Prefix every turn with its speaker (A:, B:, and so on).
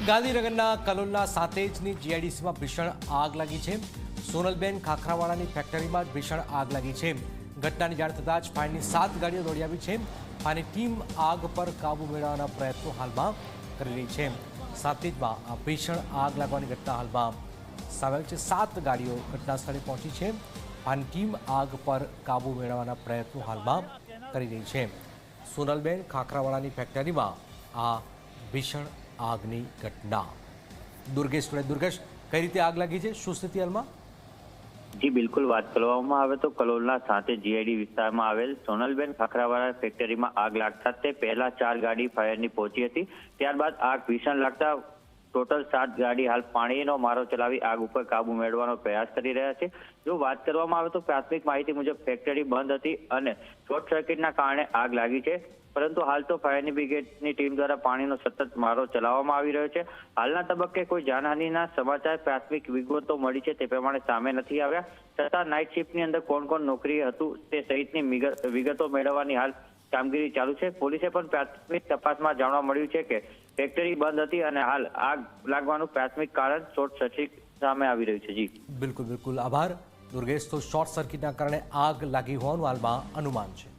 A: ગાંધીનગરના કલોલના સાતેજની જીઆઈડીસીમાં ભીષણ આગ લાગી છે। સોનલબેન ખાખરાવાળાની ફેક્ટરીમાં ભીષણ આગ લાગી છે। ઘટનાની જાણ થતાં જ ફાયરની 7 ગાડીઓ દોડી આવી છે। ફાયરની ટીમ આગ પર કાબૂ મેળવવાના પ્રયત્નો હાલમાં કરી રહી છે। સાતેજમાં આ ભીષણ આગ લાગવાની ઘટના હાલમાં સામે આવી છે। 7 ગાડીઓ ઘટના સ્થળે પહોંચી છે। ફાયરની ટીમ આગ પર કાબૂ મેળવવાના પ્રયત્નો હાલમાં કરી રહી છે। સોનલબેન ખાખરાવાળાની ફેક્ટરીમાં આ ભીષણ આગની ઘટના। દુર્ગેશ, કઈ રીતે આગ લાગી છે, શું સ્થિતિ હાલમાં?
B: જી બિલકુલ, વાત કરવામાં આવે તો કલોલના સાથે જીઆઈડી વિસ્તારમાં આવેલ સોનલબેન ખાખરાવાળા ફેક્ટરીમાં આગ લાગતા તે પહેલા 4 ગાડી ફાયરની પહોંચી હતી। ત્યારબાદ આગ ભીષણ લાગતા ટોટલ 7 ગાડી હાલ પાણીનો મારો ચલાવી આગ ઉપર કાબુ મેળવવાનો પ્રયાસ કરી રહ્યા છે। જો વાત કરવામાં આવે તો પ્રાથમિક માહિતી મુજબ ફેક્ટરી બંધ હતી અને શોર્ટ સર્કિટના કારણે આગ લાગી છે, પરંતુ હાલ તો ફાયરની બ્રિગેડની ટીમ દ્વારા પાણીનો સતત મારો ચલાવવામાં આવી રહ્યો છે। હાલના તબક્કે કોઈ જાનહાનિના સમાચાર પ્રાથમિક વિગતો મળી છે તે પ્રમાણે સામે નથી આવ્યા, છતાં નાઇટ શિફ્ટની અંદર કોણ કોણ નોકરીએ હતું તે સહિતની વિગતો મેળવવાની હાલ કામગીરી ચાલુ છે। પોલીસે પણ પ્રાથમિક તપાસમાં જાણવા મળ્યું છે કે ફેક્ટરી બંધ હતી અને હાલ આગ લાગવાનું પ્રાથમિક કારણ શોર્ટ સર્કિટ સામે આવી રહ્યું છે। જી
A: બિલકુલ, આભાર દુર્ગેશ। તો શોર્ટ સર્કિટના કારણે આગ લાગી હોવાનું હાલમાં અનુમાન છે।